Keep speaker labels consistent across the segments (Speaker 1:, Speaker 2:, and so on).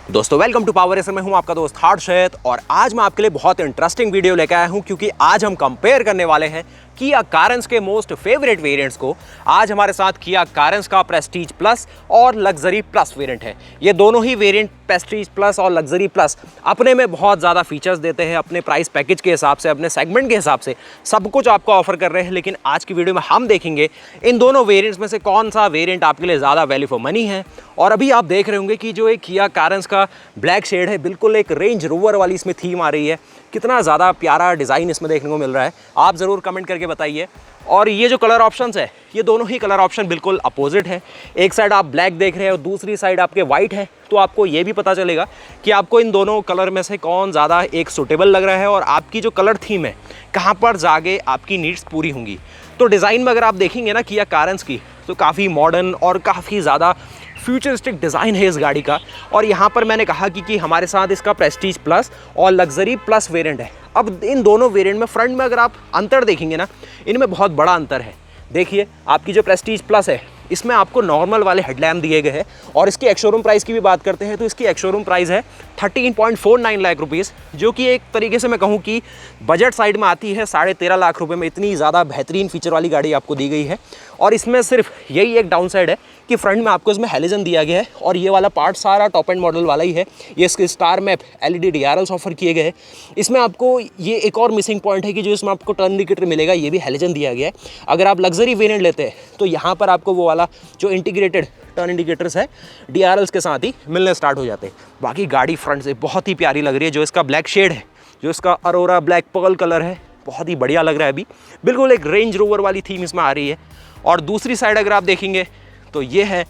Speaker 1: दोस्तों welcome to power racer. मैं हूं आपका दोस्त हर्षित और आज मैं आपके लिए बहुत इंटरेस्टिंग वीडियो लेकर आया हूं क्योंकि आज हम कंपेयर करने वाले हैं किया कारेंस के मोस्ट फेवरेट वेरिएंट्स को। आज हमारे साथ किया कारेंस का प्रेस्टीज प्लस और लग्जरी प्लस वेरिएंट है। ये दोनों ही वेरिएंट प्रेस्टीज प्लस और लग्जरी प्लस अपने में बहुत ज़्यादा फीचर्स देते हैं, अपने प्राइस पैकेज के हिसाब से, अपने सेगमेंट के हिसाब से सब कुछ आपको ऑफर कर रहे हैं। लेकिन आज की वीडियो में हम देखेंगे इन दोनों वेरिएंट्स में से कौन सा वेरिएंट आपके लिए ज़्यादा वैल्यू फॉर मनी है। और अभी आप देख रहे होंगे कि जो एक किया कारेंस का ब्लैक शेड है, बिल्कुल एक रेंज रोवर वाली इसमें थीम आ रही है। कितना ज़्यादा प्यारा डिज़ाइन इसमें देखने को मिल रहा है, आप ज़रूर कमेंट करके बताइए। और ये जो कलर ऑप्शंस है, ये दोनों ही कलर ऑप्शन बिल्कुल अपोजिट है। एक साइड आप ब्लैक देख रहे हैं और दूसरी साइड आपके वाइट है, तो आपको ये भी पता चलेगा कि आपको इन दोनों कलर में से कौन ज़्यादा एक सूटेबल लग रहा है और आपकी जो कलर थीम है कहाँ पर जाके आपकी नीड्स पूरी होंगी। तो डिज़ाइन में अगर आप देखेंगे ना किया कारेंस की, तो काफ़ी मॉडर्न और काफ़ी ज़्यादा फ्यूचरिस्टिक डिज़ाइन है इस गाड़ी का। और यहाँ पर मैंने कहा कि हमारे साथ इसका प्रेस्टीज प्लस और लग्जरी प्लस वेरिएंट है। अब इन दोनों वेरिएंट में फ्रंट में अगर आप अंतर देखेंगे ना, इनमें बहुत बड़ा अंतर है। देखिए आपकी जो प्रेस्टीज प्लस है इसमें आपको नॉर्मल वाले हेडलैम्प दिए गए हैं। और इसकी एक्स शोरूम प्राइस की भी बात करते हैं तो इसकी एक्स शोरूम प्राइस है 13.49 लाख रुपीज़, जो कि एक तरीके से मैं कहूँ कि बजट साइड में आती है। 13.5 लाख रुपए में इतनी ज़्यादा बेहतरीन फीचर वाली गाड़ी आपको दी गई है। और इसमें सिर्फ यही एक डाउन साइड है कि फ्रंट में आपको इसमें हेलोजन दिया गया है और ये वाला पार्ट सारा टॉप एंड मॉडल वाला ही है। ये इसके star map LED DRLs offer किए गए हैं। इसमें आपको ये एक और मिसिंग पॉइंट है कि जो इसमें आपको टर्न इंडिकेटर मिलेगा, ये भी हेलोजन दिया गया है। अगर आप लग्जरी वेरिएंट लेते हैं तो यहाँ पर आपको वो वाला जो इंटीग्रेटेड टर्न इंडिकेटर्स है DRLs के साथ ही मिलने स्टार्ट हो जाते हैं। बाकी गाड़ी फ्रंट से बहुत ही प्यारी लग रही है। जो इसका ब्लैक शेड है, जो इसका अरोरा ब्लैक पर्ल कलर है, बहुत ही बढ़िया लग रहा है। अभी बिल्कुल एक रेंज रोवर वाली थीम इसमें आ रही है। और दूसरी साइड अगर आप देखेंगे तो ये है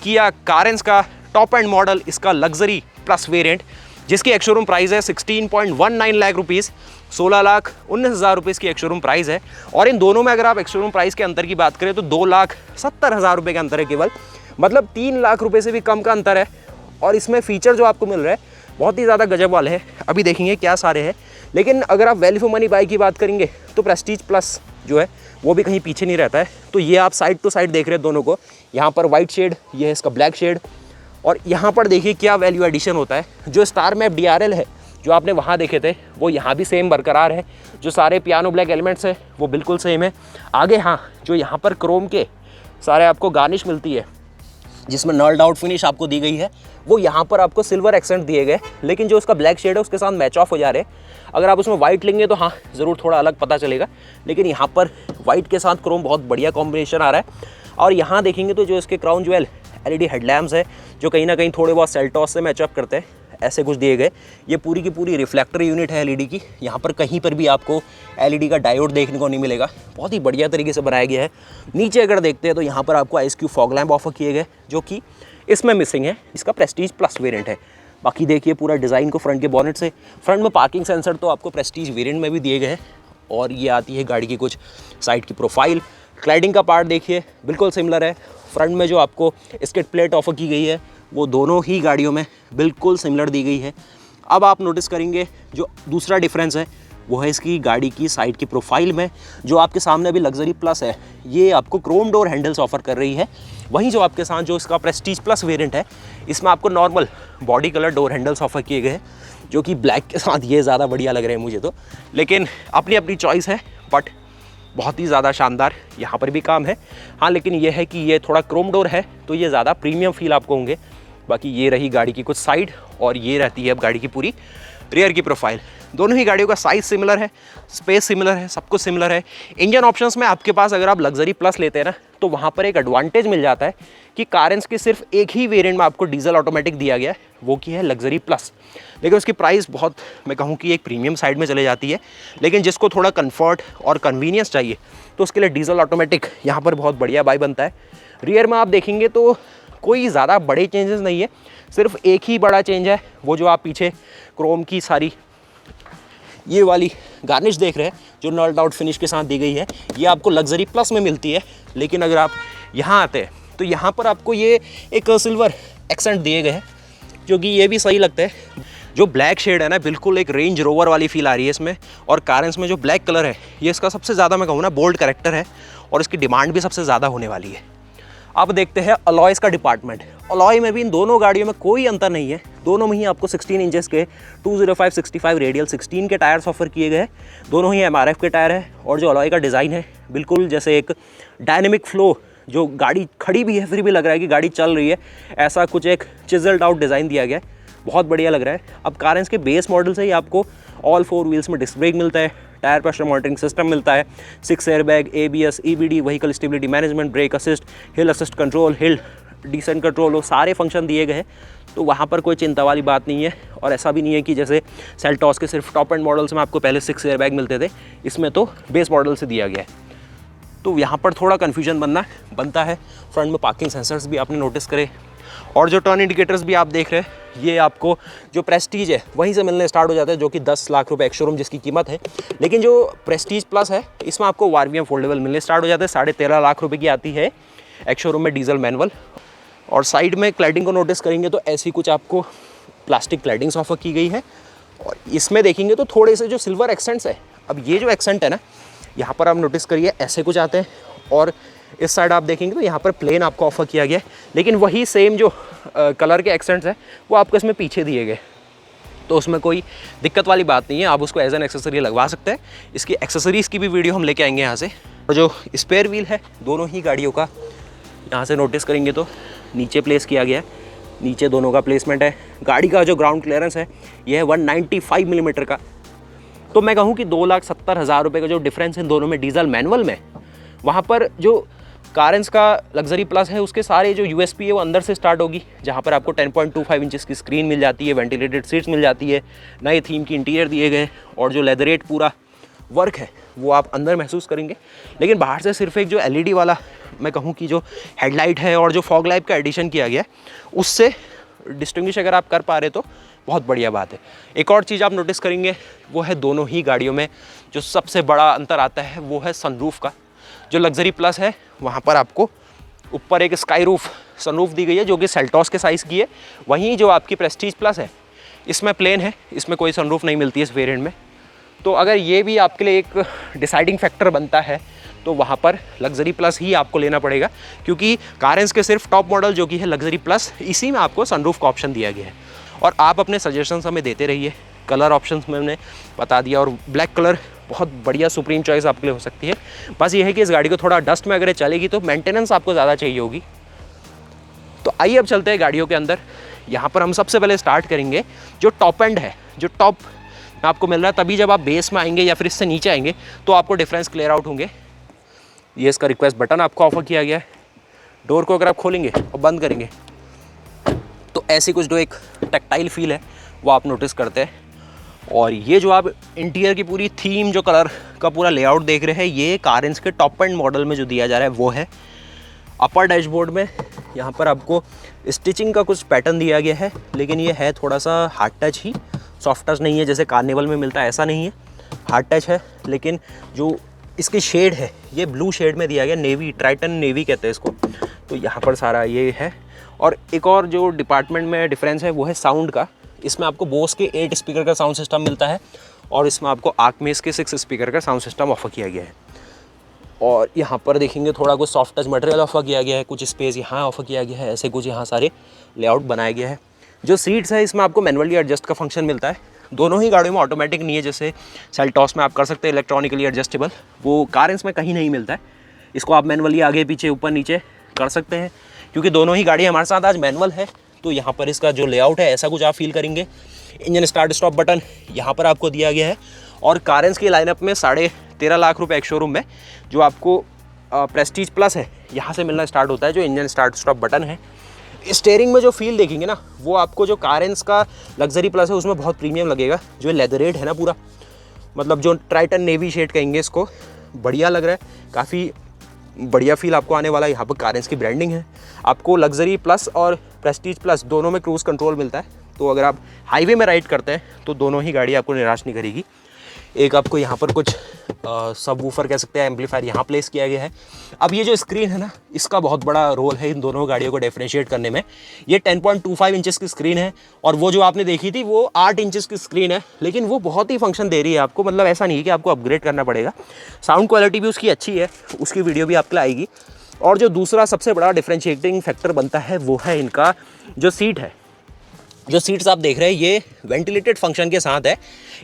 Speaker 1: किया कारेंस का टॉप एंड मॉडल, इसका लग्जरी प्लस वेरिएंट, जिसकी एक्स शोरूम प्राइस है 16.19 लाख रुपीज़। 16,19,000 रुपये की एक्स शोरूम प्राइस है। और इन दोनों में अगर आप एक्स शोरूम प्राइस के अंतर की बात करें तो 2,70,000 रुपये का अंतर है केवल, मतलब 3 लाख रुपये से भी कम का अंतर है। और इसमें फीचर जो आपको मिल रहा है बहुत ही ज़्यादा गजब वाले हैं। अभी देखेंगे क्या सारे हैं। लेकिन अगर आप वैल्यू फॉर मनी बाइक की बात करेंगे तो प्रेस्टीज प्लस जो है वो भी कहीं पीछे नहीं रहता है। तो ये आप साइड टू साइड देख रहे हैं दोनों को, यहाँ पर वाइट शेड, ये है इसका ब्लैक शेड। और यहाँ पर देखिए क्या वैल्यू एडिशन होता है। जो स्टार मैप DRL है जो आपने वहाँ देखे थे वो यहाँ भी सेम बरकरार है। जो सारे पियानो ब्लैक एलिमेंट्स हैं वो बिल्कुल सेम है। आगे हाँ, जो यहाँ पर क्रोम के सारे आपको गार्निश मिलती है जिसमें नर्ल्ड आउट फिनिश आपको दी गई है, वो यहाँ पर आपको सिल्वर एक्सेंट दिए गए। लेकिन जो उसका ब्लैक शेड है उसके साथ मैच ऑफ हो जा रहे हैं। अगर आप उसमें वाइट लेंगे तो हाँ ज़रूर थोड़ा अलग पता चलेगा। लेकिन यहाँ पर वाइट के साथ क्रोम बहुत बढ़िया कॉम्बिनेशन आ रहा है। और यहाँ देखेंगे तो जो इसके क्राउन ज्वेल LED हेडलैम्प्स है जो कहीं ना कहीं थोड़े बहुत सेल्टॉस से मैचअप करते हैं, ऐसे कुछ दिए गए। ये पूरी की पूरी रिफ्लेक्टर यूनिट है LED की। यहाँ पर कहीं पर भी आपको LED का डायोड देखने को नहीं मिलेगा। बहुत ही बढ़िया तरीके से बनाया गया है। नीचे अगर देखते हैं तो यहाँ पर आपको IceCube फॉग लैम्प ऑफर किए गए जो कि इसमें मिसिंग है, इसका प्रेस्टीज प्लस वेरिएंट है। बाकी देखिए पूरा डिज़ाइन को फ्रंट के बॉनेट से, फ्रंट में पार्किंग सेंसर तो आपको प्रेस्टीज वेरिएंट में भी दिए गए हैं। और ये आती है गाड़ी की कुछ साइड की प्रोफाइल। क्लाइडिंग का पार्ट देखिए बिल्कुल सिमिलर है। फ्रंट में जो आपको स्किड प्लेट ऑफर की गई है वो दोनों ही गाड़ियों में बिल्कुल सिमिलर दी गई है। अब आप नोटिस करेंगे जो दूसरा डिफरेंस है वो है इसकी गाड़ी की साइड की प्रोफाइल में। जो आपके सामने अभी लग्जरी प्लस है ये आपको क्रोम डोर हैंडल्स ऑफर कर रही है। वहीं जो आपके साथ जो इसका प्रेस्टीज प्लस वेरिएंट है इसमें आपको normal body colour door handles offer किए गए हैं, जो कि ब्लैक के साथ ये ज़्यादा बढ़िया लग रहे हैं मुझे तो। लेकिन अपनी अपनी चॉइस है, बट बहुत ही ज़्यादा शानदार यहाँ पर भी काम है। हाँ, लेकिन ये है कि ये थोड़ा क्रोम डोर है तो ये ज़्यादा प्रीमियम फील आपको होंगे। बाकी ये रही गाड़ी की कुछ साइड और ये रहती है अब गाड़ी की पूरी रियर की प्रोफाइल। दोनों ही गाड़ियों का साइज़ सिमिलर है, स्पेस सिमिलर है, सब कुछ सिमिलर है। इंजन ऑप्शंस में आपके पास अगर आप लग्जरी प्लस लेते हैं ना तो वहाँ पर एक एडवांटेज मिल जाता है कि कारेंस के सिर्फ एक ही वेरिएंट में आपको डीजल ऑटोमेटिक दिया गया है, वो की है लग्जरी प्लस। लेकिन उसकी प्राइस बहुत, मैं कहूँ कि एक प्रीमियम साइड में चले जाती है। लेकिन जिसको थोड़ा कंफर्ट और कन्वीनियंस चाहिए तो उसके लिए डीजल ऑटोमेटिक यहाँ पर बहुत बढ़िया बाई बनता है। रियर में आप देखेंगे तो कोई ज़्यादा बड़े चेंजेस नहीं है, सिर्फ एक ही बड़ा चेंज है, वो जो आप पीछे क्रोम की सारी ये वाली गार्निश देख रहे हैं जो नर्ल्ड आउट फिनिश के साथ दी गई है, ये आपको लग्जरी प्लस में मिलती है। लेकिन अगर आप यहाँ आते हैं तो यहाँ पर आपको ये एक सिल्वर एक्सेंट दिए गए हैं जो कि ये भी सही लगता है। जो ब्लैक शेड है ना, बिल्कुल एक रेंज रोवर वाली फील आ रही है इसमें। और कारेंस में जो ब्लैक कलर है ये इसका सबसे ज़्यादा मैं कहूँ ना बोल्ड कैरेक्टर है और इसकी डिमांड भी सबसे ज़्यादा होने वाली है। अब देखते हैं अलॉयज़ का डिपार्टमेंट। अलॉय में भी इन दोनों गाड़ियों में कोई अंतर नहीं है, दोनों में ही आपको 16 इंचेस के 205/65 रेडियल 16 के टायर्स ऑफर किए गए हैं। दोनों ही MRF के टायर है और जो अलॉय का डिज़ाइन है बिल्कुल जैसे एक डायनेमिक फ्लो, जो गाड़ी खड़ी भी है फिर भी लग रहा है कि गाड़ी चल रही है, ऐसा कुछ एक चिजल्ड आउट डिज़ाइन दिया गया है, बहुत बढ़िया लग रहा है। अब कारेंस के बेस मॉडल से ही आपको ऑल 4 व्हील्स में डिस्क ब्रेक मिलता है, टायर प्रेशर मॉनिटरिंग सिस्टम मिलता है, 6 airbag, ABS, EBD, vehicle stability management, brake assist, हिल assist control, hill descent control, वो सारे फंक्शन दिए गए हैं। तो वहाँ पर कोई चिंता वाली बात नहीं है। और ऐसा भी नहीं है कि जैसे सेल्टॉस के सिर्फ टॉप एंड मॉडल्स में आपको पहले 6 एयरबैग मिलते थे, इसमें तो बेस मॉडल से दिया गया है। तो यहाँ पर थोड़ा कन्फ्यूजन बनता है। फ्रंट में पार्किंग सेंसर्स भी आपने नोटिस करे और जो टर्न इंडिकेटर्स भी आप देख रहे हैं, ये आपको जो प्रेस्टीज है वहीं से मिलने स्टार्ट हो जाता है, जो कि 10 लाख रुपए एक्स शोरूम जिसकी कीमत है। लेकिन जो प्रेस्टीज प्लस है इसमें आपको RVM फोल्डेबल मिलने स्टार्ट हो जाते हैं, 13.5 लाख रुपए की आती है एक्स शोरूम में डीजल मैनुअल। और साइड में क्लैडिंग को नोटिस करेंगे तो ऐसी कुछ आपको प्लास्टिक क्लैडिंग्स ऑफर की गई है। और इसमें देखेंगे तो थोड़े से जो सिल्वर एक्सेंट्स है, अब ये जो एक्सेंट है ना, यहाँ पर आप नोटिस करिए ऐसे कुछ आते हैं। और इस साइड आप देखेंगे तो यहाँ पर प्लेन आपको ऑफर किया गया है, लेकिन वही सेम जो कलर के एक्सेंट्स हैं वो आपको इसमें पीछे दिए गए, तो उसमें कोई दिक्कत वाली बात नहीं है, आप उसको एज एन एक्सेसरी लगवा सकते हैं। इसकी एक्सेसरीज़ की भी वीडियो हम लेके आएंगे यहाँ से। और जो स्पेयर व्हील है दोनों ही गाड़ियों का, यहाँ से नोटिस करेंगे तो नीचे प्लेस किया गया है, नीचे दोनों का प्लेसमेंट है। गाड़ी का जो ग्राउंड क्लियरेंस है ये है 195 मिलीमीटर का। तो मैं कहूँ कि 2,70,000 रुपये का जो डिफरेंस है दोनों में डीजल मैनुअल में, वहाँ पर जो कारेंस का लग्जरी प्लस है उसके सारे जो USP है वो अंदर से स्टार्ट होगी, जहाँ पर आपको 10.25 इंचेस की स्क्रीन मिल जाती है, वेंटिलेटेड सीट्स मिल जाती है, नए थीम की इंटीरियर दिए गए, और जो लेदरेट पूरा वर्क है वो आप अंदर महसूस करेंगे। लेकिन बाहर से सिर्फ एक जो LED वाला मैं कहूँ कि जो हेडलाइट है और जो फॉग लाइट का एडिशन किया गया है, उससे डिस्टिंग्विश अगर आप कर पा रहे तो बहुत बढ़िया बात है। एक और चीज़ आप नोटिस करेंगे वो है दोनों ही गाड़ियों में जो सबसे बड़ा अंतर आता है वो है सनरूफ का। जो लग्जरी प्लस है वहाँ पर आपको ऊपर एक स्काई रूफ सनरूफ दी गई है जो कि सेल्टॉस के साइज़ की है। वहीं जो आपकी प्रेस्टीज प्लस है इसमें प्लेन है, इसमें कोई सनरूफ नहीं मिलती है इस वेरिएंट में। तो अगर ये भी आपके लिए एक डिसाइडिंग फैक्टर बनता है तो वहाँ पर लग्जरी प्लस ही आपको लेना पड़ेगा, क्योंकि कारेंस के सिर्फ टॉप मॉडल जो कि है लग्जरी प्लस, इसी में आपको सनरूफ का ऑप्शन दिया गया है। और आप अपने सजेशंस हमें देते रहिए। कलर ऑप्शंस मैंने बता दिया, और ब्लैक कलर बहुत बढ़िया सुप्रीम चॉइस आपके लिए हो सकती है। बस ये है कि इस गाड़ी को थोड़ा डस्ट में अगर चलेगी तो मेंटेनेंस आपको ज़्यादा चाहिए होगी। तो आइए अब चलते हैं गाड़ियों के अंदर। यहाँ पर हम सबसे पहले स्टार्ट करेंगे जो टॉप एंड है, जो टॉप आपको मिल रहा है। तभी जब आप बेस में आएंगे या फिर इससे नीचे आएंगे तो आपको डिफरेंस क्लियर आउट होंगे। ये इसका रिक्वेस्ट बटन आपको ऑफर किया गया है। डोर को अगर आप खोलेंगे और बंद करेंगे तो ऐसी कुछ जो एक टैक्टाइल फील है वो आप नोटिस करते हैं। और ये जो आप इंटीरियर की पूरी थीम, जो कलर का पूरा लेआउट देख रहे हैं, ये कारेंस के टॉप एंड मॉडल में जो दिया जा रहा है वो है। अपर डैशबोर्ड में यहाँ पर आपको स्टिचिंग का कुछ पैटर्न दिया गया है, लेकिन ये है थोड़ा सा हार्ड टच ही, सॉफ्ट टच नहीं है जैसे कार्निवल में मिलता है, ऐसा नहीं है, हार्ड टच है। लेकिन जो इसकी शेड है ये ब्लू शेड में दिया गया, नेवी, ट्राइटन नेवी कहते हैं इसको। तो यहाँ पर सारा ये है। और एक और जो डिपार्टमेंट में डिफरेंस है वो है साउंड का। इसमें आपको बोस के 8 स्पीकर का साउंड सिस्टम मिलता है और इसमें आपको आर्कमेस के 6 स्पीकर का साउंड सिस्टम ऑफर किया गया है। और यहाँ पर देखेंगे थोड़ा कुछ सॉफ्ट टच मटेरियल ऑफर किया गया है, कुछ स्पेस यहाँ ऑफर किया गया है, ऐसे कुछ यहाँ सारे लेआउट बनाया गया है। जो सीट्स है इसमें आपको मैनुअली एडजस्ट का फंक्शन मिलता है। दोनों ही गाड़ियों में ऑटोमेटिक नहीं है, जैसे सेल्टॉस में आप कर सकते हैं इलेक्ट्रॉनिकली एडजस्टेबल, वो कारेंस में कहीं नहीं मिलता है। इसको आप मैनुअली आगे पीछे ऊपर नीचे कर सकते हैं। क्योंकि दोनों ही गाड़ी हमारे साथ आज मैनुअल है तो यहाँ पर इसका जो लेआउट है ऐसा कुछ आप फील करेंगे। इंजन स्टार्ट स्टॉप बटन यहाँ पर आपको दिया गया है। और कारेंस की लाइनअप में 13.5 लाख रुपए एक शोरूम में जो आपको प्रेस्टीज प्लस है यहाँ से मिलना स्टार्ट होता है, जो इंजन स्टार्ट स्टॉप बटन है। स्टीयरिंग में जो फील देखेंगे ना वो आपको जो कारेंस का लग्जरी प्लस है उसमें बहुत प्रीमियम लगेगा। जो लेदरेट है ना पूरा, मतलब जो ट्राइटन नेवी शेड कहेंगे इसको, बढ़िया लग रहा है, काफ़ी बढ़िया फील आपको आने वाला है। यहाँ पर कारेंस की ब्रांडिंग है। आपको लग्जरी प्लस और प्रेस्टीज प्लस दोनों में क्रूज़ कंट्रोल मिलता है। तो अगर आप हाईवे में राइड करते हैं तो दोनों ही गाड़ी आपको निराश नहीं करेगी। एक आपको यहाँ पर कुछ सब वूफर कह सकते हैं, एम्पलीफायर यहाँ प्लेस किया गया है। अब ये जो स्क्रीन है ना, इसका बहुत बड़ा रोल है इन दोनों गाड़ियों को डिफरेंशिएट करने में। ये 10.25 इंचेस की स्क्रीन है और वो जो आपने देखी थी वो 8 इंचेस की स्क्रीन है, लेकिन वो बहुत ही फंक्शन दे रही है आपको। मतलब ऐसा नहीं है कि आपको अपग्रेड करना पड़ेगा। साउंड क्वालिटी भी उसकी अच्छी है, उसकी वीडियो भी आपके लिए आएगी। और जो दूसरा सबसे बड़ा डिफरेंशिएटिंग फैक्टर बनता है वो है इनका जो सीट है। जो सीट्स आप देख रहे हैं ये वेंटिलेटेड फंक्शन के साथ है।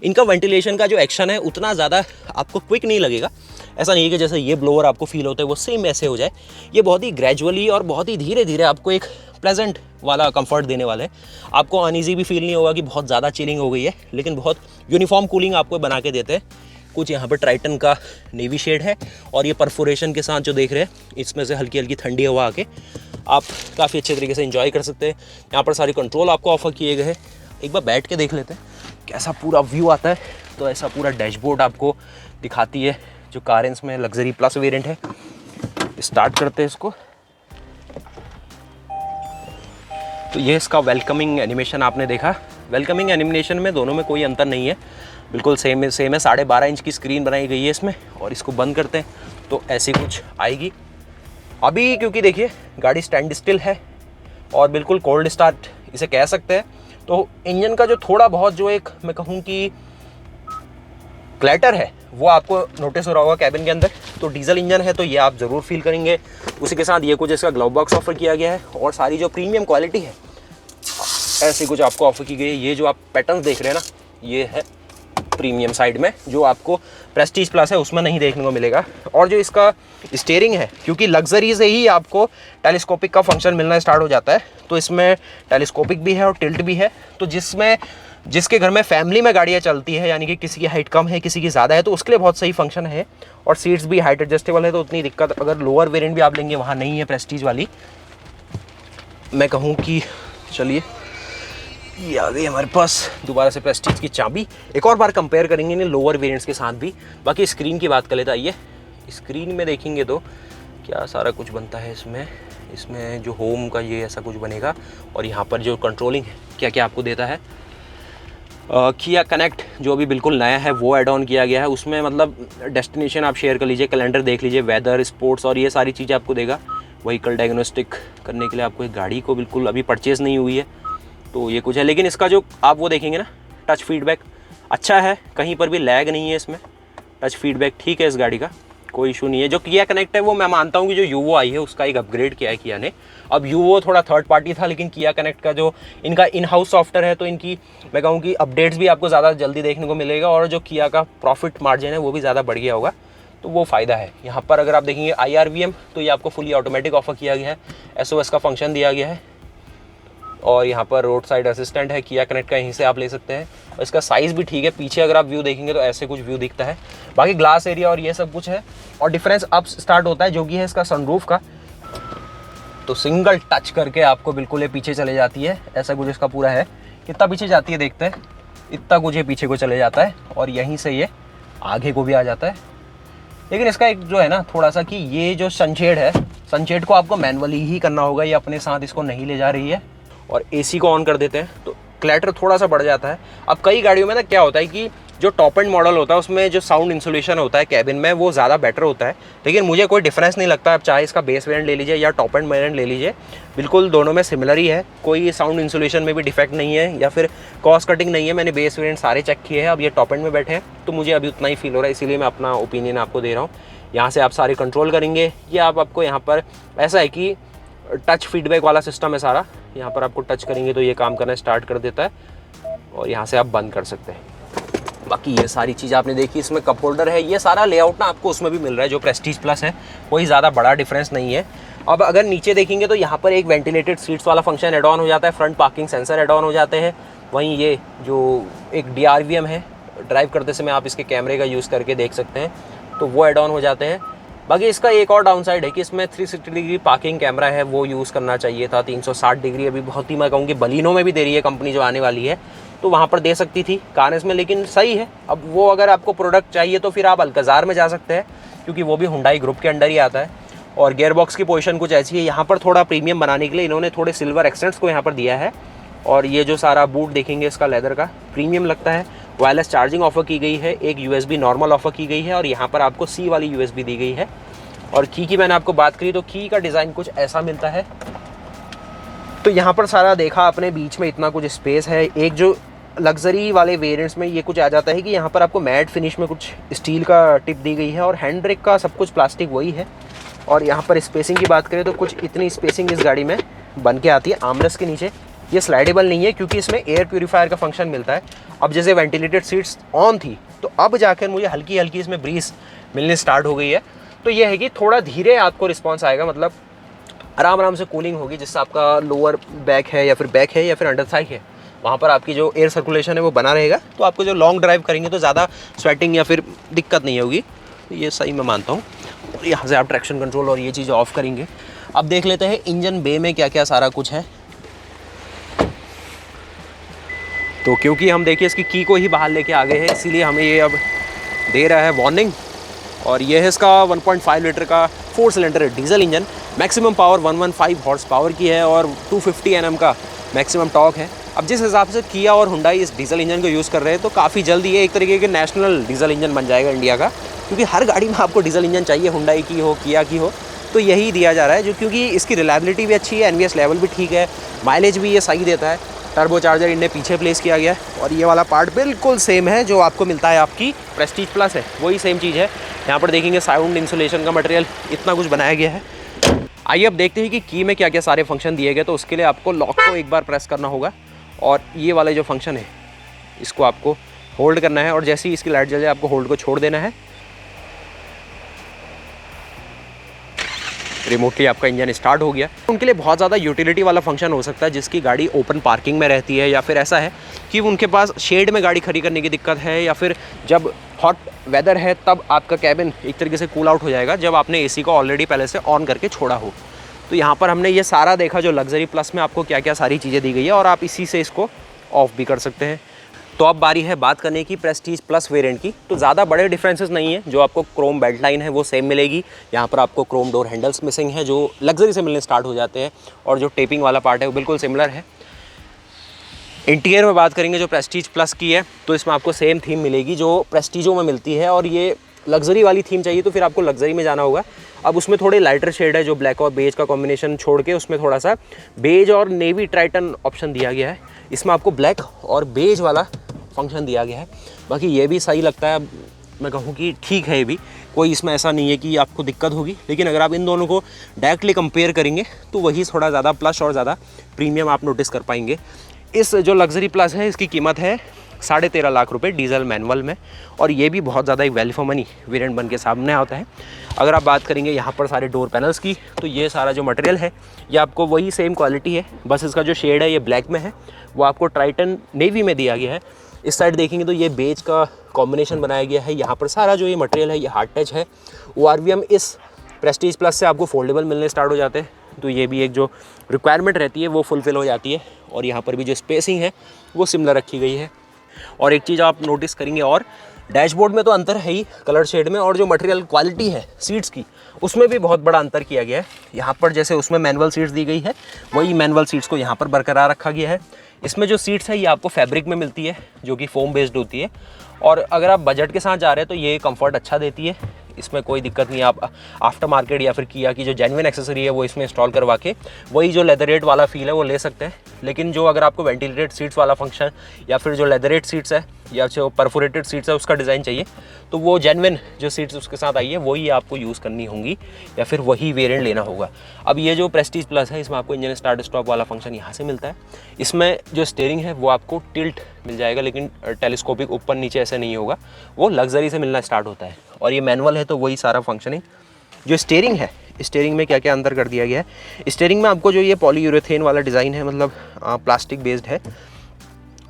Speaker 1: इनका वेंटिलेशन का जो एक्शन है उतना ज़्यादा आपको क्विक नहीं लगेगा। ऐसा नहीं है कि जैसे ये ब्लोअर आपको फील होता है वो सेम ऐसे हो जाए। ये बहुत ही ग्रेजुअली और बहुत ही धीरे धीरे आपको एक प्लेजेंट वाला कंफर्ट देने वाला है। आपको अनईजी भी फील नहीं होगा कि बहुत ज़्यादा चिलिंग हो गई है, लेकिन बहुत यूनिफॉर्म कूलिंग आपको बना के देते हैं। कुछ यहाँ पर ट्राइटन का नेवी शेड है और ये परफोरेशन के साथ जो देख रहे हैं इसमें से हल्की हल्की ठंडी हवा आके आप काफ़ी अच्छे तरीके से एंजॉय कर सकते हैं। यहाँ पर सारे कंट्रोल आपको ऑफर किए गए हैं। एक बार बैठ के देख लेते हैं कैसा पूरा व्यू आता है। तो ऐसा पूरा डैशबोर्ड आपको दिखाती है जो कारेंस में लग्जरी प्लस वेरिएंट है। स्टार्ट करते हैं इसको। तो ये इसका वेलकमिंग एनिमेशन आपने देखा। वेलकमिंग एनिमेशन में दोनों में कोई अंतर नहीं है, बिल्कुल सेम है। 12.5 इंच की स्क्रीन बनाई गई है इसमें। और इसको बंद करते हैं तो ऐसी कुछ आएगी। अभी क्योंकि देखिए गाड़ी स्टैंड स्टिल है और बिल्कुल कोल्ड स्टार्ट इसे कह सकते हैं, तो इंजन का जो थोड़ा बहुत जो एक मैं कहूँ कि क्लैटर है वो आपको नोटिस हो रहा होगा कैबिन के अंदर। तो डीजल इंजन है तो ये आप ज़रूर फील करेंगे। उसी के साथ ये कुछ इसका ग्लव बॉक्स ऑफर किया गया है और सारी जो प्रीमियम क्वालिटी है ऐसी कुछ आपको ऑफर की गई है। ये जो आप पैटर्न देख रहे हैं ना ये है प्रीमियम साइड में, जो आपको प्रेस्टीज प्लस है उसमें नहीं देखने को मिलेगा। और जो इसका स्टीयरिंग है, क्योंकि लग्जरी से ही आपको टेलीस्कोपिक का फंक्शन मिलना स्टार्ट हो जाता है, तो इसमें टेलीस्कोपिक भी है और टिल्ट भी है। तो जिसके घर में फैमिली में गाड़ियाँ चलती है, यानी कि किसी की हाइट कम है किसी की ज़्यादा है, तो उसके लिए बहुत सही फंक्शन है। और सीट्स भी हाइट एडजस्टेबल है, तो उतनी दिक्कत अगर लोअर वेरिएंट भी आप लेंगे वहाँ नहीं है प्रेस्टीज वाली। मैं कहूँ कि चलिए ये आ गई हमारे पास दोबारा से प्रेस्टीज की चाबी। एक और बार कंपेयर करेंगे इन्हें लोअर वेरिएंट्स के साथ भी। बाकी स्क्रीन की बात कर लेते आइए। स्क्रीन में देखेंगे तो क्या सारा कुछ बनता है इसमें जो होम का ये ऐसा कुछ बनेगा। और यहाँ पर जो कंट्रोलिंग है क्या क्या आपको देता है। किया कनेक्ट जो अभी बिल्कुल नया है वो ऐड ऑन किया गया है। उसमें मतलब डेस्टिनेशन आप शेयर कर लीजिए, कैलेंडर देख लीजिए, वेदर, स्पोर्ट्स और ये सारी चीज़ें आपको देगा। व्हीकल डायग्नोस्टिक करने के लिए आपको एक गाड़ी को बिल्कुल अभी परचेज़ नहीं हुई है तो ये कुछ है। लेकिन इसका जो आप वो देखेंगे ना टच फीडबैक अच्छा है, कहीं पर भी लैग नहीं है इसमें। टच फीडबैक ठीक है इस गाड़ी का, कोई इशू नहीं है। जो किया कनेक्ट है वो मैं मानता हूँ कि जो यूवो आई है उसका एक अपग्रेड किया है किया ने। अब यूवो थोड़ा थर्ड पार्टी था, लेकिन किया कनेक्ट का जो इनका इन हाउस सॉफ्टवेयर है तो इनकी मैं कहूँ कि अपडेट्स भी आपको ज़्यादा जल्दी देखने को मिलेगा। और जो किया का प्रॉफिट मार्जिन है वो भी ज़्यादा बढ़ गया होगा, तो वो फ़ायदा है। यहाँ पर अगर आप देखेंगे IRVM तो ये आपको फुली ऑटोमेटिक ऑफर किया गया है। SOS का फंक्शन दिया गया है। और यहाँ पर रोड साइड असिस्टेंट है, किया कनेक्ट का यहीं से आप ले सकते हैं। और इसका साइज़ भी ठीक है। पीछे अगर आप व्यू देखेंगे तो ऐसे कुछ व्यू दिखता है। बाकी ग्लास एरिया और ये सब कुछ है। और डिफरेंस अब स्टार्ट होता है जो कि है इसका सनरूफ का। तो सिंगल टच करके आपको बिल्कुल ये पीछे चले जाती है। ऐसा कुछ इसका पूरा है। कितना पीछे जाती है देखते हैं। इतना कुछ ये पीछे को चले जाता है और यहीं से ये आगे को भी आ जाता है। लेकिन इसका एक जो है ना थोड़ा सा कि ये जो सनशेड है, सनशेड को आपको मैनुअली ही करना होगा, ये अपने साथ इसको नहीं ले जा रही है। और AC को ऑन कर देते हैं तो क्लैटर थोड़ा सा बढ़ जाता है। अब कई गाड़ियों में ना क्या होता है कि जो टॉप एंड मॉडल होता है उसमें जो साउंड इंसुलेशन होता है कैबिन में वो ज़्यादा बेटर होता है। लेकिन मुझे कोई डिफरेंस नहीं लगता। आप चाहे इसका बेस वेरिएंट ले लीजिए या टॉप एंड वेरिएंट ले लीजिए, बिल्कुल दोनों में सिमिलर ही है। कोई साउंड इंसुलेशन में भी डिफेक्ट नहीं है या फिर कॉस्ट कटिंग नहीं है। मैंने बेस वेरिएंट सारे चेक किए हैं। अब ये टॉप एंड में बैठे हैं तो मुझे अभी उतना ही फील हो रहा है, इसीलिए मैं अपना ओपिनियन आपको दे रहा हूँ। यहाँ से आप सारे कंट्रोल करेंगे। ये आपको यहाँ पर ऐसा है कि टच फीडबैक वाला सिस्टम है सारा। यहाँ पर आपको टच करेंगे तो ये काम करना स्टार्ट कर देता है और यहाँ से आप बंद कर सकते हैं। बाकी ये सारी चीज़ आपने देखी। इसमें कप होल्डर है, ये सारा लेआउट ना आपको उसमें भी मिल रहा है जो प्रेस्टीज प्लस है। कोई ज़्यादा बड़ा डिफरेंस नहीं है। अब अगर नीचे देखेंगे तो यहाँ पर एक वेंटिलेटेड सीट्स वाला फंक्शन एड ऑन हो जाता है। Front parking sensor add on हो जाते हैं। वहीं ये जो एक DRVM है, ड्राइव करते समय आप इसके कैमरे का यूज़ करके देख सकते हैं, तो वो एड ऑन हो जाते हैं। बाकी इसका एक और डाउन साइड है कि इसमें 360 डिग्री पार्किंग कैमरा है, वो यूज़ करना चाहिए था। 360 डिग्री अभी बहुत ही मैं कहूँ कि बलिनो में भी दे रही है कंपनी जो आने वाली है, तो वहाँ पर दे सकती थी कारेंस में, लेकिन सही है। अब वो अगर आपको प्रोडक्ट चाहिए तो फिर आप अल्काज़ार में जा सकते हैं, क्योंकि वो भी हुंडई ग्रुप के अंडर ही आता है। और गियर बॉक्स की पोजीशन कुछ ऐसी है। यहाँ पर थोड़ा प्रीमियम बनाने के लिए इन्होंने थोड़े सिल्वर एक्सेंट्स को यहाँ पर दिया है। और ये जो सारा बूट देखेंगे इसका लेदर का प्रीमियम लगता है। वायरलेस चार्जिंग ऑफर की गई है। एक USB नॉर्मल ऑफर की गई है और यहाँ पर आपको C वाली USB दी गई है। और की मैंने आपको बात करी तो की का डिज़ाइन कुछ ऐसा मिलता है। तो यहाँ पर सारा देखा आपने, बीच में इतना कुछ स्पेस है। एक जो लग्जरी वाले वेरिएंट्स में ये कुछ आ जाता है कि यहाँ पर आपको मैट फिनिश में कुछ स्टील का टिप दी गई है और हैंड ब्रेक का सब कुछ प्लास्टिक वही है। और यहाँ पर स्पेसिंग की बात करें तो कुछ इतनी स्पेसिंग इस गाड़ी में बन के आती है। आर्मरेस्ट के नीचे ये स्लाइडेबल नहीं है क्योंकि इसमें एयर प्यूरीफायर का फंक्शन मिलता है। अब जैसे वेंटिलेटेड सीट्स ऑन थी तो अब जाकर मुझे हल्की हल्की इसमें ब्रीज मिलने स्टार्ट हो गई है। तो ये है कि थोड़ा धीरे आपको रिस्पॉन्स आएगा, मतलब आराम आराम से कूलिंग होगी, जिससे आपका लोअर बैक है या फिर अंडर थाई है, वहाँ पर आपकी जो एयर सर्कुलेशन है वो बना रहेगा। तो आपको जो लॉन्ग ड्राइव करेंगे तो ज़्यादा स्वेटिंग या फिर दिक्कत नहीं होगी। तो ये सही मैं मानता हूँ। और यहाँ से आप ट्रैक्शन कंट्रोल और ये चीज़ ऑफ करेंगे। अब देख लेते हैं इंजन बे में क्या क्या सारा कुछ है। तो क्योंकि हम देखिए इसकी की को ही बाहर लेके आ गए हैं, इसीलिए हमें ये अब दे रहा है वार्निंग। और ये है इसका 1.5 लीटर का 4 cylinder diesel engine. Maximum power 115 horse power की है और 250 Nm का मैक्सिमम टॉर्क है। अब जिस हिसाब से किया और हुंडई इस डीजल इंजन को यूज़ कर रहे हैं तो काफ़ी जल्द ये एक तरीके के नेशनल डीजल इंजन बन जाएगा इंडिया का, क्योंकि हर गाड़ी में आपको डीजल इंजन चाहिए, हुंडई की हो, किया की हो, तो यही दिया जा रहा है। जो क्योंकि इसकी रिलायबिलिटी भी अच्छी है, NVS लेवल भी ठीक है, माइलेज भी ये सही देता है। टर्बो चार्जर इनने पीछे प्लेस किया गया है और ये वाला पार्ट बिल्कुल सेम है जो आपको मिलता है आपकी प्रेस्टीज प्लस है, वही सेम चीज़ है। यहाँ पर देखेंगे साउंड इंसुलेशन का मटेरियल इतना कुछ बनाया गया है। आइए अब देखते हैं कि की में क्या क्या सारे फंक्शन दिए गए। तो उसके लिए आपको लॉक को एक बार प्रेस करना होगा और ये वाले जो फंक्शन है इसको आपको होल्ड करना है और जैसे ही इसकी लाइट जल जाए आपको होल्ड को छोड़ देना है। रिमोटली आपका इंजन स्टार्ट हो गया। उनके लिए बहुत ज़्यादा यूटिलिटी वाला फंक्शन हो सकता है जिसकी गाड़ी ओपन पार्किंग में रहती है, या फिर ऐसा है कि उनके पास शेड में गाड़ी खड़ी करने की दिक्कत है, या फिर जब हॉट वेदर है तब आपका कैबिन एक तरीके से कूल आउट हो जाएगा जब आपने एसी को ऑलरेडी पहले से ऑन करके छोड़ा हो। तो यहाँ पर हमने ये सारा देखा जो लग्जरी प्लस में आपको क्या क्या सारी चीज़ें दी गई है और आप इसी से इसको ऑफ भी कर सकते हैं। तो अब बारी है बात करने की प्रेस्टीज प्लस वेरिएंट की। तो ज़्यादा बड़े डिफरेंसेस नहीं है, जो आपको क्रोम बेल्ट लाइन है वो सेम मिलेगी। यहाँ पर आपको क्रोम डोर हैंडल्स मिसिंग है जो लग्जरी से मिलने स्टार्ट हो जाते हैं और जो टेपिंग वाला पार्ट है वो बिल्कुल सिमिलर है। इंटीरियर में बात करेंगे जो प्रेस्टीज प्लस की है तो इसमें आपको सेम थीम मिलेगी जो प्रेस्टीजों में मिलती है, और ये लग्जरी वाली थीम चाहिए तो फिर आपको लग्जरी में जाना होगा। अब उसमें थोड़े लाइटर शेड है, जो ब्लैक और बेज का कॉम्बिनेशन छोड़ के उसमें थोड़ा सा बेज और नेवी ट्राइटन ऑप्शन दिया गया है। इसमें आपको ब्लैक और बेज वाला फंक्शन दिया गया है। बाकी ये भी सही लगता है, मैं कहूँ कि ठीक है, ये भी कोई इसमें ऐसा नहीं है कि आपको दिक्कत होगी। लेकिन अगर आप इन दोनों को डायरेक्टली कंपेयर करेंगे तो वही थोड़ा ज़्यादा प्लस और ज़्यादा प्रीमियम आप नोटिस कर पाएंगे। इस जो लग्जरी प्लस है इसकी कीमत है 13.5 लाख रुपए डीजल मैनुअल में, और ये भी बहुत ज़्यादा एक वैल्यू फॉर मनी वेरिएंट बन के सामने आता है। अगर आप बात करेंगे यहाँ पर सारे डोर पैनल्स की तो ये सारा जो मटेरियल है ये आपको वही सेम क्वालिटी है, बस इसका जो शेड है ये ब्लैक में है, वो आपको ट्राइटन नेवी में दिया गया है। इस साइड देखेंगे तो ये बेज का कॉम्बिनेशन बनाया गया है। यहाँ पर सारा जो ये मटेरियल है ये हार्ड टच है। ORVM इस प्रेस्टीज प्लस से आपको फोल्डेबल मिलने स्टार्ट हो जाते हैं, तो ये भी एक जो रिक्वायरमेंट रहती है वो फुलफिल हो जाती है। और यहाँ पर भी जो स्पेसिंग है वो सिमिलर रखी गई है। और एक चीज़ आप नोटिस करेंगे, और डैशबोर्ड में तो अंतर है ही कलर शेड में, और जो मटेरियल क्वालिटी है सीट्स की उसमें भी बहुत बड़ा अंतर किया गया है। यहाँ पर जैसे उसमें मैनुअल सीट्स दी गई है वही मैनुअल सीट्स को यहाँ पर बरकरार रखा गया है। इसमें जो सीट्स है ये आपको फैब्रिक में मिलती है जो कि फोम बेस्ड होती है, और अगर आप बजट के साथ जा रहे हैं तो ये कंफर्ट अच्छा देती है, इसमें कोई दिक्कत नहीं। आप आफ्टर मार्केट या फिर किया की जो जेन्युइन एक्सेसरी है वो इसमें इंस्टॉल करवा के वही जो लेदरेट वाला फील है वो ले सकते हैं। लेकिन जो अगर आपको वेंटिलेटेड सीट्स वाला फंक्शन या फिर जो लेदरेट सीट्स है या जो परफोरेटेड सीट्स है उसका डिज़ाइन चाहिए तो वो जेन्युइन जो सीट्स उसके साथ आई है वही आपको यूज़ करनी होंगी या फिर वही वेरिएंट लेना होगा। अब ये जो प्रेस्टीज प्लस है इसमें आपको इंजन स्टार्ट स्टॉप वाला फंक्शन यहाँ से मिलता है। इसमें जो स्टीयरिंग है वो आपको टिल्ट मिल जाएगा, लेकिन टेलीस्कोपिक ऊपर नीचे ऐसे नहीं होगा, वो लग्जरी से मिलना स्टार्ट होता है। और ये मैनुअल है तो वही सारा फंक्शनिंग। जो स्टीयरिंग है, स्टीयरिंग में क्या क्या अंतर कर दिया गया है। स्टीयरिंग में आपको जो ये पॉलीयूरेथेन वाला डिज़ाइन है, मतलब प्लास्टिक बेस्ड है,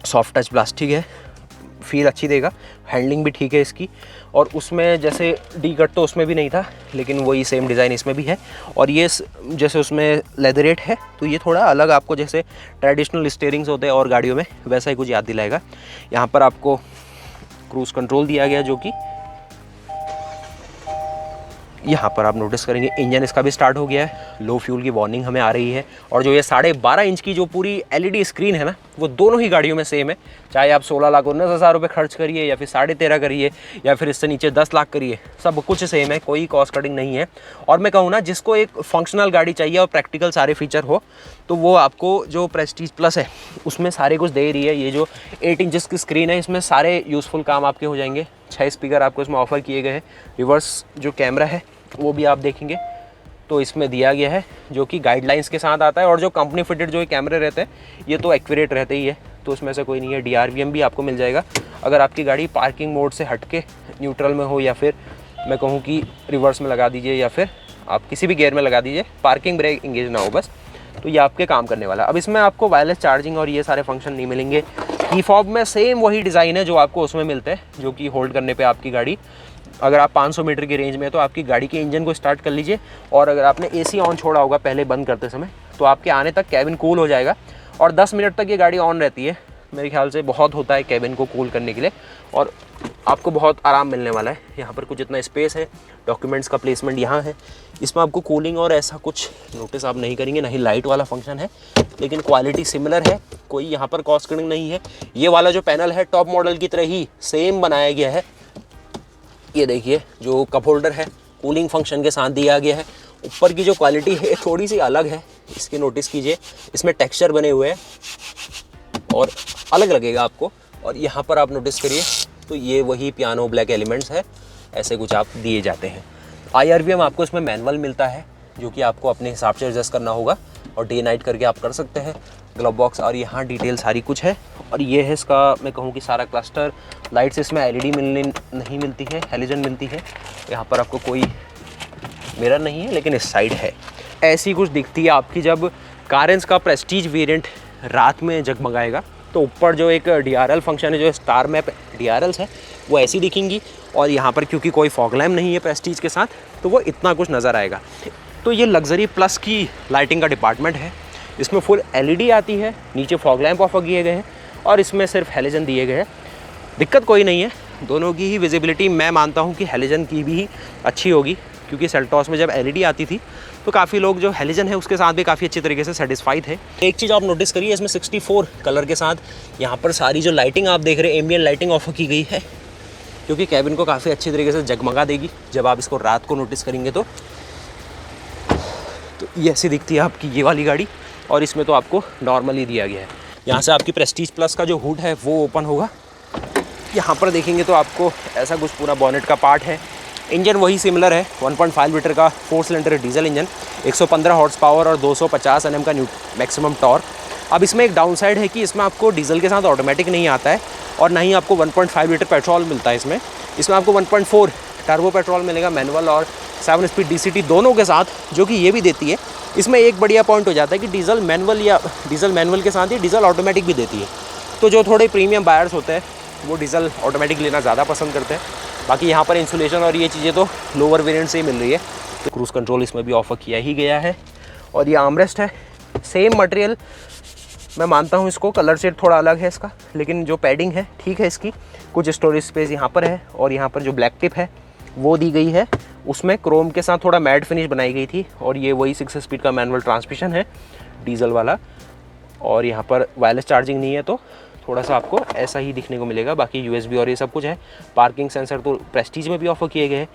Speaker 1: सॉफ्ट टच प्लास्टिक है, फील अच्छी देगा, हैंडलिंग भी ठीक है इसकी। और उसमें जैसे डी कट तो उसमें भी नहीं था, लेकिन वही सेम डिज़ाइन इसमें भी है। और ये जैसे उसमें लेदरेट है तो ये थोड़ा अलग आपको जैसे ट्रेडिशनल स्टीयरिंग्स होते हैं और गाड़ियों में वैसा ही कुछ याद दिलाएगा। यहाँ पर आपको क्रूज़ कंट्रोल दिया गया जो कि यहाँ पर आप नोटिस करेंगे इंजन इसका भी स्टार्ट हो गया है, लो फ्यूल की वार्निंग हमें आ रही है। और जो ये 12.5 इंच की जो पूरी LED स्क्रीन है ना, वो दोनों ही गाड़ियों में सेम है। चाहे आप 16,19,000 रुपये खर्च करिए या फिर 13.5 करिए या फिर इससे नीचे 10 लाख करिए, सब कुछ सेम है, कोई कॉस्ट कटिंग नहीं है। और मैं कहूँ ना, जिसको एक फंक्शनल गाड़ी चाहिए और प्रैक्टिकल सारे फीचर हो तो वो आपको जो प्रेस्टीज प्लस है उसमें सारे कुछ दे रही है। ये जो 8 इंचेस की स्क्रीन है इसमें सारे यूज़फुल काम आपके हो जाएंगे। 6 स्पीकर आपको इसमें ऑफर किए गए हैं। रिवर्स जो कैमरा है वो भी आप देखेंगे तो इसमें दिया गया है, जो कि गाइडलाइंस के साथ आता है। और जो कंपनी फिटेड जो कैमरे रहते हैं ये तो एक्यूरेट रहते ही है, तो उसमें से कोई नहीं है। DRVM भी आपको मिल जाएगा अगर आपकी गाड़ी पार्किंग मोड से हट के न्यूट्रल में हो, या फिर मैं कहूँ कि रिवर्स में लगा दीजिए, या फिर आप किसी भी गियर में लगा दीजिए, पार्किंग ब्रेक इंगेज ना हो बस, तो ये आपके काम करने वाला। अब इसमें आपको वायरलेस चार्जिंग और ये सारे फंक्शन नहीं मिलेंगे। की फॉब में सेम वही डिज़ाइन है जो आपको उसमें मिलते हैं, जो कि होल्ड करने पे आपकी गाड़ी, अगर आप 500 मीटर की रेंज में है तो आपकी गाड़ी के इंजन को स्टार्ट कर लीजिए, और अगर आपने AC ऑन छोड़ा होगा पहले बंद करते समय, तो आपके आने तक कैबिन कूल हो जाएगा। और 10 मिनट तक ये गाड़ी ऑन रहती है, मेरे ख्याल से बहुत होता है कैबिन को कूल करने के लिए, और आपको बहुत आराम मिलने वाला है। यहाँ पर कुछ इतना स्पेस है, डॉक्यूमेंट्स का प्लेसमेंट यहाँ है। इसमें आपको कूलिंग और ऐसा कुछ नोटिस आप नहीं करेंगे, नहीं लाइट वाला फंक्शन है, लेकिन क्वालिटी सिमिलर है, कोई यहाँ पर कॉस्ट कटिंग नहीं है। ये वाला जो पैनल है टॉप मॉडल की तरह ही सेम बनाया गया है। ये देखिए जो कप होल्डर है कूलिंग फंक्शन के साथ दिया गया है। ऊपर की जो क्वालिटी है थोड़ी सी अलग है, इसकी नोटिस कीजिए, इसमें टेक्सचर बने हुए हैं और अलग लगेगा आपको। और यहाँ पर आप नोटिस करिए तो ये वही पियानो ब्लैक एलिमेंट्स है, ऐसे कुछ आप दिए जाते हैं। IRVM आपको इसमें मैनुअल मिलता है, जो कि आपको अपने हिसाब से एडजस्ट करना होगा, और डे नाइट करके आप कर सकते हैं। ग्लव बॉक्स और यहाँ डिटेल सारी कुछ है। और ये है इसका मैं कहूँ कि सारा क्लस्टर। लाइट्स इसमें LED नहीं मिलती है, हेलोजन मिलती है। यहाँ पर आपको कोई मिरर नहीं है, लेकिन इस साइड है। ऐसी कुछ दिखती है आपकी जब कारेंस का प्रेस्टीज वेरिएंट रात में जगमगाएगा। तो ऊपर जो एक DRL फंक्शन है, जो स्टार मैप DRLs है, वो ऐसी दिखेंगी। और यहाँ पर क्योंकि कोई फॉग लैम्प नहीं है प्रेस्टीज के साथ, तो वो इतना कुछ नज़र आएगा। तो ये लग्जरी प्लस की लाइटिंग का डिपार्टमेंट है। इसमें फुल LED आती है, नीचे फॉग लैम्प ऑफर किए गए हैं, और इसमें सिर्फ हेलोजन दिए गए हैं। दिक्कत कोई नहीं है, दोनों की ही विजिबिलिटी मैं मानता हूँ कि हेलोजन की भी अच्छी होगी, क्योंकि सेल्टॉस में जब LED आती थी तो काफ़ी लोग जो हेलोजन है उसके साथ भी काफ़ी अच्छी तरीके से सेटिस्फाइड थे। एक चीज़ आप नोटिस करिए, इसमें 64 कलर के साथ यहाँ पर सारी जो लाइटिंग आप देख रहे हैं एम्बिएंट लाइटिंग ऑफर की गई है, क्योंकि कैबिन को काफ़ी अच्छी तरीके से जगमगा देगी जब आप इसको रात को नोटिस करेंगे। तो ये ऐसी दिखती है आपकी ये वाली गाड़ी, और इसमें तो आपको नॉर्मली दिया गया है। यहाँ से आपकी प्रेस्टीज प्लस का जो हुड है वो ओपन होगा। यहाँ पर देखेंगे तो आपको ऐसा कुछ पूरा बॉनेट का पार्ट है। इंजन वही सिमिलर है, 1.5 लीटर का 4 cylinder diesel engine, 115 horse power और 250 Nm का मैक्सिमम टॉर्क। अब इसमें एक डाउन साइड है कि इसमें आपको डीजल के साथ ऑटोमेटिक नहीं आता है, और ना ही आपको 1.5 लीटर पेट्रोल मिलता है। इसमें आपको 1.4 टर्बो पेट्रोल मिलेगा, मैनुअल और 7 स्पीड DCT दोनों के साथ, जो कि ये भी देती है। इसमें एक बढ़िया पॉइंट हो जाता है कि डीजल मैनुअल के साथ ही डीजल ऑटोमेटिक भी देती है। तो जो थोड़े प्रीमियम बायर्स होते हैं वो डीजल ऑटोमेटिक लेना ज़्यादा पसंद करते हैं। बाकी यहाँ पर इंसुलेशन और ये चीज़ें तो लोअर वेरिएंट से ही मिल रही है। तो क्रूज़ कंट्रोल इसमें भी ऑफर किया ही गया है। और ये आर्मरेस्ट है, सेम मटेरियल, मैं मानता हूँ इसको कलर शेड थोड़ा अलग है इसका, लेकिन जो पैडिंग है ठीक है इसकी। कुछ स्टोरेज स्पेस यहाँ पर है, और यहाँ पर जो ब्लैक टिप है वो दी गई है, उसमें क्रोम के साथ थोड़ा मैट फिनिश बनाई गई थी। और ये वही 6 स्पीड का मैनुअल ट्रांसमिशन है डीजल वाला। और यहाँ पर वायरलेस चार्जिंग नहीं है, तो थोड़ा सा आपको ऐसा ही दिखने को मिलेगा। बाकी USB और ये सब कुछ है। पार्किंग सेंसर तो प्रेस्टीज में भी ऑफर किए गए हैं।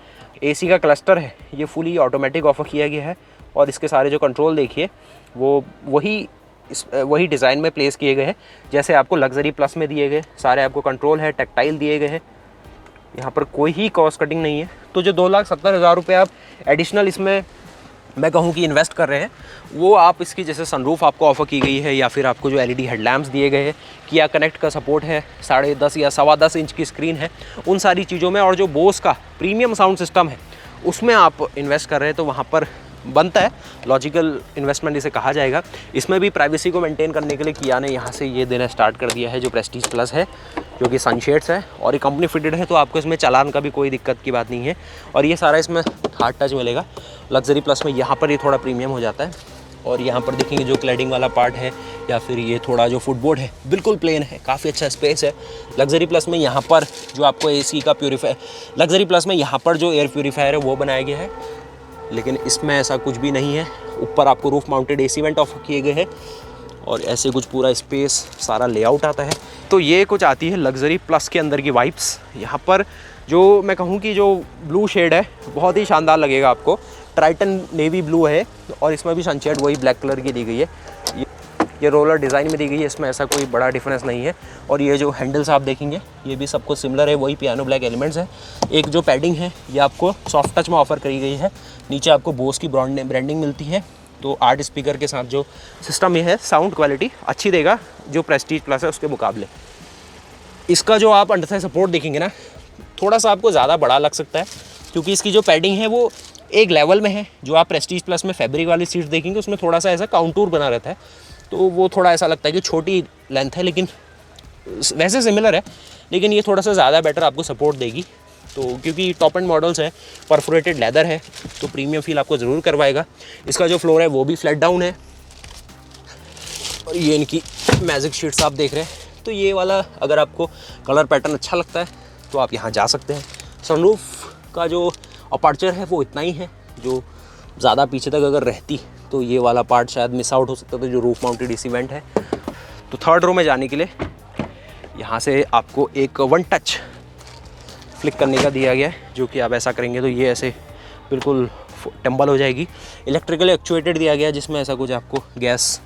Speaker 1: AC का क्लस्टर है, ये फुली ऑटोमेटिक ऑफर किया गया है। और इसके सारे जो कंट्रोल देखिए वो वही डिज़ाइन में प्लेस किए गए हैं जैसे आपको लग्जरी प्लस में दिए गए। सारे आपको कंट्रोल है, टैक्टाइल दिए गए हैं। यहाँ पर कोई ही कॉस्ट कटिंग नहीं है। तो जो 2,70,000 रुपये आप एडिशनल इसमें मैं कहूँ कि इन्वेस्ट कर रहे हैं, वो आप इसकी जैसे सनरूफ आपको ऑफ़र की गई है, या फिर आपको जो LED हेडलैम्प्स दिए गए हैं, किया कनेक्ट का सपोर्ट है, 10.5 या 10.25 इंच की स्क्रीन है, उन सारी चीज़ों में, और जो बोस का प्रीमियम साउंड सिस्टम है उसमें आप इन्वेस्ट कर रहे हैं, तो वहाँ पर बनता है लॉजिकल इन्वेस्टमेंट इसे कहा जाएगा। इसमें भी प्राइवेसी को मेंटेन करने के लिए किया ने यहाँ से ये देना स्टार्ट कर दिया है जो प्रेस्टीज प्लस है, जो कि सनशेड्स है, और ये कंपनी फिटेड है, तो आपको इसमें चालान का भी कोई दिक्कत की बात नहीं है। और ये सारा इसमें हार्ड टच मिलेगा। लग्जरी प्लस में यहाँ पर ये थोड़ा प्रीमियम हो जाता है। और यहाँ पर देखेंगे जो क्लैडिंग वाला पार्ट है, या फिर ये थोड़ा जो फुटबोर्ड है बिल्कुल प्लेन है, काफ़ी अच्छा स्पेस है। लग्जरी प्लस में यहाँ पर जो आपको AC का प्यूरीफायर, लग्जरी प्लस में यहाँ पर जो एयर प्यूरीफायर है वो बनाया गया है, लेकिन इसमें ऐसा कुछ भी नहीं है। ऊपर आपको roof mounted AC went offer किए गए हैं, और ऐसे कुछ पूरा स्पेस सारा लेआउट आता है। तो ये कुछ आती है लग्जरी प्लस के अंदर की वाइब्स। यहाँ पर जो मैं कहूँ कि जो ब्लू शेड है बहुत ही शानदार लगेगा आपको। ट्राइटन नेवी ब्लू है, और इसमें भी सनशेड वही ब्लैक कलर की दी गई है। ये रोलर डिज़ाइन में दी गई है, इसमें ऐसा कोई बड़ा डिफरेंस नहीं है। और ये जो हैंडल्स आप देखेंगे ये भी सब कुछ सिमिलर है, वही पियानो ब्लैक एलिमेंट्स है। एक जो पैडिंग है ये आपको सॉफ्ट टच में ऑफर करी गई है। नीचे आपको बोस की ब्रांडिंग मिलती है। तो 8 स्पीकर के साथ जो सिस्टम ये है, साउंड क्वालिटी अच्छी देगा जो प्रेस्टीज प्लस है उसके मुकाबले। इसका जो आप अंडर साइड सपोर्ट देखेंगे ना, थोड़ा सा आपको ज़्यादा बड़ा लग सकता है, क्योंकि इसकी जो पैडिंग है वो एक लेवल में है। जो आप प्रेस्टीज प्लस में फैब्रिक वाली सीट्स देखेंगे उसमें थोड़ा सा ऐसा काउंटूर बना रहता है, तो वो थोड़ा ऐसा लगता है कि छोटी लेंथ है, लेकिन वैसे सिमिलर है, लेकिन ये थोड़ा सा ज़्यादा बेटर आपको सपोर्ट देगी। तो क्योंकि टॉप एंड मॉडल्स है, परफोरेटेड लेदर है, तो प्रीमियम फील आपको ज़रूर करवाएगा। इसका जो फ्लोर है वो भी फ्लैट डाउन है। और ये इनकी मैजिक शीट्स आप देख रहे हैं, तो ये वाला अगर आपको कलर पैटर्न अच्छा लगता है तो आप यहाँ जा सकते हैं। सनरूफ का जो अपर्चर है वो इतना ही है, जो ज़्यादा पीछे तक अगर रहती तो ये वाला पार्ट शायद मिस आउट हो सकता था, जो रूफ माउंटेड एसी वेंट है। तो थर्ड रो में जाने के लिए यहाँ से आपको एक 1 टच फ्लिक करने का दिया गया है, जो कि आप ऐसा करेंगे तो ये ऐसे बिल्कुल टम्बल हो जाएगी। इलेक्ट्रिकली एक्चुएटेड दिया गया है, जिसमें ऐसा कुछ आपको गैस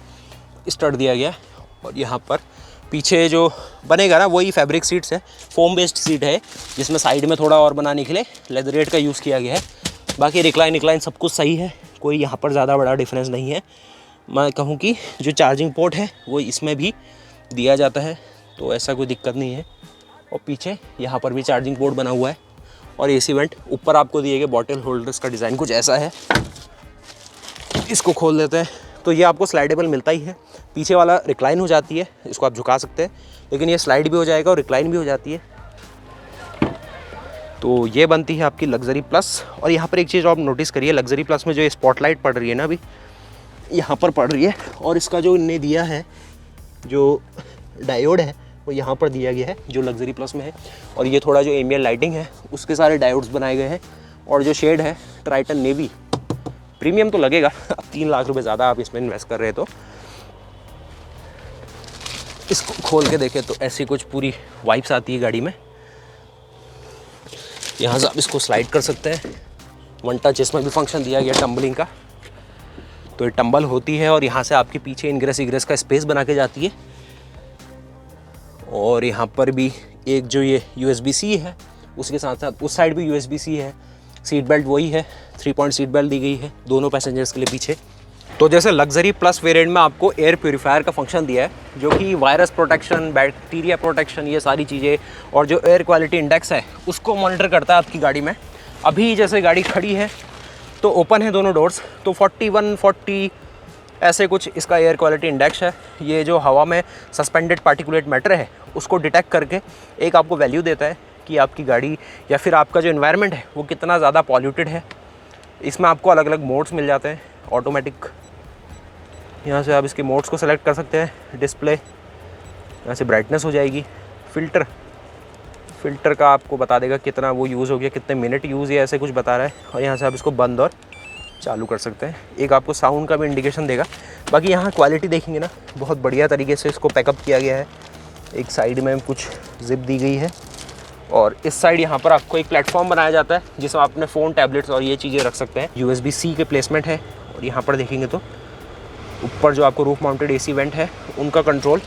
Speaker 1: स्टड दिया गया है। और यहाँ पर पीछे जो बनेगा ना वही फैब्रिक सीट्स है, फोम बेस्ड सीट है, जिसमें साइड में थोड़ा और बनाने के लिए लेदरेट का यूज़ किया गया है। बाकी रिक्लाइन सब कुछ सही है, कोई यहाँ पर ज़्यादा बड़ा डिफरेंस नहीं है। मैं कहूँ कि जो चार्जिंग पोर्ट है वो इसमें भी दिया जाता है, तो ऐसा कोई दिक्कत नहीं है। और पीछे यहाँ पर भी चार्जिंग पोर्ट बना हुआ है। और एसी वेंट ऊपर आपको दिए गए बॉटल होल्डर्स का डिज़ाइन कुछ ऐसा है। इसको खोल देते हैं तो ये आपको स्लाइडेबल मिलता ही है। पीछे वाला रिक्लाइन हो जाती है, इसको आप झुका सकते हैं, लेकिन ये स्लाइड भी हो जाएगा और रिक्लाइन भी हो जाती है। तो ये बनती है आपकी लग्जरी प्लस। और यहाँ पर एक चीज़ आप नोटिस करिए, लग्जरी प्लस में जो स्पॉटलाइट पड़ रही है ना, अभी यहाँ पर पड़ रही है, और इसका जो इनने दिया है जो डायोड है वो यहाँ पर दिया गया है, जो लग्जरी प्लस में है। और ये थोड़ा जो एम्बिएंट लाइटिंग है उसके सारे डायोड्स बनाए गए हैं। और जो शेड है ट्राइटन नेवी, प्रीमियम तो लगेगा, अब 3 लाख रुपए ज़्यादा आप इसमें इन्वेस्ट कर रहे हैं। तो इसको खोल के देखें तो ऐसी कुछ पूरी वाइब्स आती है गाड़ी में। यहाँ से आप इसको स्लाइड कर सकते हैं। 1 टच इसमें भी फंक्शन दिया गया टम्बलिंग का, तो ये टम्बल होती है और यहाँ से आपके पीछे इनग्रेस इग्रेस का स्पेस बना के जाती है। और यहाँ पर भी एक जो ये USB-C है, उसके साथ साथ उस साइड भी USB-C है। सीट बेल्ट वही है, 3 पॉइंट सीट बेल्ट दी गई है दोनों पैसेंजर्स के लिए पीछे। तो जैसे लग्जरी प्लस वेरिएंट में आपको एयर प्यूरीफायर का फंक्शन दिया है, जो कि वायरस प्रोटेक्शन, बैक्टीरिया प्रोटेक्शन, ये सारी चीज़ें, और जो एयर क्वालिटी इंडेक्स है उसको मॉनिटर करता है आपकी गाड़ी में। अभी जैसे गाड़ी खड़ी है तो ओपन है दोनों डोर्स, तो 41, 40 ऐसे कुछ इसका एयर क्वालिटी इंडेक्स है। ये जो हवा में सस्पेंडेड पार्टिकुलेट मैटर है उसको डिटेक्ट करके एक आपको वैल्यू देता है कि आपकी गाड़ी या फिर आपका जो एनवायरनमेंट है वो कितना ज़्यादा पॉल्यूटेड है। इसमें आपको अलग अलग मोड्स मिल जाते हैं, ऑटोमेटिक। यहाँ से आप इसके मोड्स को सेलेक्ट कर सकते हैं। डिस्प्ले, यहाँ से ब्राइटनेस हो जाएगी। फ़िल्टर का आपको बता देगा कितना वो यूज़ हो गया, कितने मिनट यूज़ या ऐसे कुछ बता रहा है। और यहाँ से आप इसको बंद और चालू कर सकते हैं। एक आपको साउंड का भी इंडिकेशन देगा। बाकी यहाँ क्वालिटी देखेंगे ना, बहुत बढ़िया तरीके से इसको पैकअप किया गया है। एक साइड में कुछ जिप दी गई है, और इस साइड यहाँ पर आपको एक प्लेटफॉर्म बनाया जाता है जिसमें आप अपने फ़ोन, टैबलेट्स और ये चीज़ें रख सकते हैं। USB-C के प्लेसमेंट है। और यहाँ पर देखेंगे तो ऊपर जो आपको रूफ माउंटेड AC वेंट है उनका कंट्रोल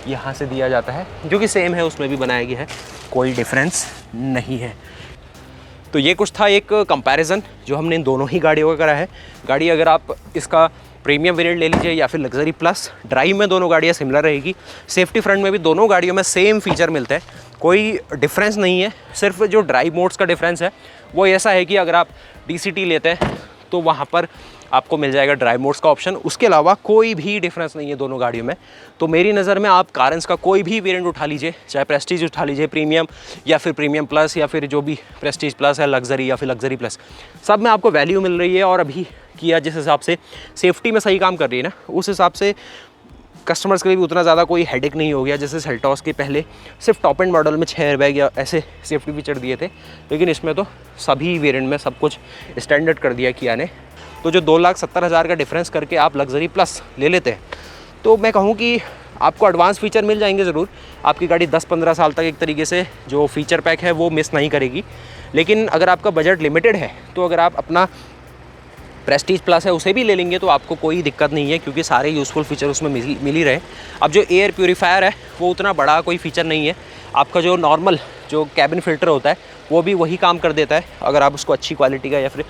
Speaker 1: यहाँ से दिया जाता है, जो कि सेम है उसमें भी बनाया गया है, कोई डिफरेंस नहीं है। तो ये कुछ था एक कंपैरिजन जो हमने इन दोनों ही गाड़ियों का करा है। गाड़ी अगर आप इसका प्रीमियम वेरिएंट ले लीजिए या फिर लग्जरी प्लस, ड्राइव में दोनों गाड़ियाँ सिमिलर रहेगी। सेफ्टी फ्रंट में भी दोनों गाड़ियों में सेम फीचर मिलते हैं, कोई डिफरेंस नहीं है। सिर्फ जो ड्राइव मोड्स का डिफरेंस है वो ऐसा है कि अगर आप DCT लेते हैं तो वहाँ पर आपको मिल जाएगा ड्राइव मोड्स का ऑप्शन। उसके अलावा कोई भी डिफरेंस नहीं है दोनों गाड़ियों में। तो मेरी नज़र में आप कारेंस का कोई भी वेरिएंट उठा लीजिए, चाहे प्रेस्टीज उठा लीजिए, प्रीमियम या फिर प्रीमियम प्लस, या फिर जो भी प्रेस्टीज प्लस है, लग्जरी या फिर लग्जरी प्लस, सब में आपको वैल्यू मिल रही है। और अभी किया जिस हिसाब से सेफ्टी में सही काम कर रही है ना, उस हिसाब से कस्टमर्स के लिए भी उतना ज़्यादा कोई हेडेक नहीं हो गया। जैसे सेल्टॉस के पहले सिर्फ टॉप एंड मॉडल में 6 एयरबैग या ऐसे सेफ्टी फीचर दिए थे, लेकिन इसमें तो सभी वेरिएंट में सब कुछ स्टैंडर्ड कर दिया किया ने। तो जो 2,70,000 का डिफरेंस करके आप लग्जरी प्लस ले लेते हैं, तो मैं कहूँ कि आपको एडवांस फीचर मिल जाएंगे ज़रूर। आपकी गाड़ी 10-15 साल तक एक तरीके से जो फीचर पैक है वो मिस नहीं करेगी। लेकिन अगर आपका बजट लिमिटेड है, तो अगर आप अपना प्रेस्टीज प्लस है उसे भी ले लेंगे तो आपको कोई दिक्कत नहीं है, क्योंकि सारे यूज़फुल फीचर उसमें मिल ही रहे। अब जो एयर प्यूरीफायर है वो उतना बड़ा कोई फीचर नहीं है, आपका जो नॉर्मल जो कैबिन फ़िल्टर होता है वो भी वही काम कर देता है। अगर आप उसको अच्छी क्वालिटी का या फिर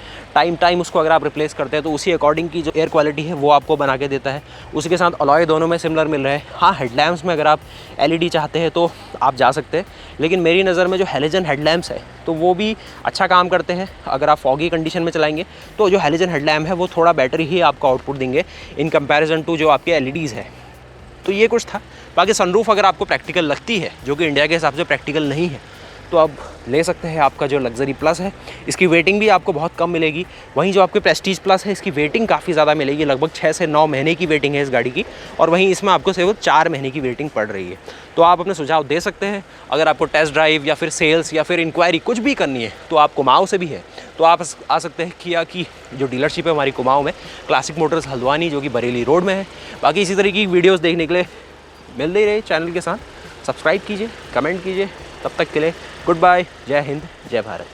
Speaker 1: टाइम उसको अगर आप रिप्लेस करते हैं तो उसी अकॉर्डिंग की जो एयर क्वालिटी है वो आपको बना के देता है। उसी के साथ अलॉय दोनों में सिमिलर मिल रहा है। हाँ, हेडलैम्प्स में अगर आप LED चाहते हैं तो आप जा सकते हैं, लेकिन मेरी नज़र में जो हैलोजन हेडलैम्प्स है तो वो भी अच्छा काम करते हैं। अगर आप फॉगी कंडीशन में चलाएंगे तो जो हैलोजन हेडलैम्प है वो थोड़ा बेटर ही आपको आउटपुट देंगे इन कंपैरिजन टू जो आपके LEDs है। तो ये कुछ था। बाकी सनरूफ अगर आपको प्रैक्टिकल लगती है, जो कि इंडिया के हिसाब से प्रैक्टिकल नहीं है, तो आप ले सकते हैं आपका जो लग्जरी प्लस है। इसकी वेटिंग भी आपको बहुत कम मिलेगी। वहीं जो आपके प्रेस्टीज प्लस है इसकी वेटिंग काफ़ी ज़्यादा मिलेगी, लगभग 6 से 9 महीने की वेटिंग है इस गाड़ी की, और वहीं इसमें आपको सिर्फ 4 महीने की वेटिंग पड़ रही है। तो आप अपने सुझाव दे सकते हैं। अगर आपको टेस्ट ड्राइव या फिर सेल्स या फिर इंक्वायरी कुछ भी करनी है तो आप कुमाऊं से भी है तो आप आ सकते हैं किया की जो डीलरशिप है हमारी कुमाऊं में, क्लासिक मोटर्स हल्द्वानी, जो कि बरेली रोड में है। बाकी इसी तरीके की वीडियोज़ देखने के लिए मिलते ही रहे चैनल के साथ। सब्सक्राइब कीजिए, कमेंट कीजिए। तब तक के लिए गुड बाय, जय हिंद, जय भारत।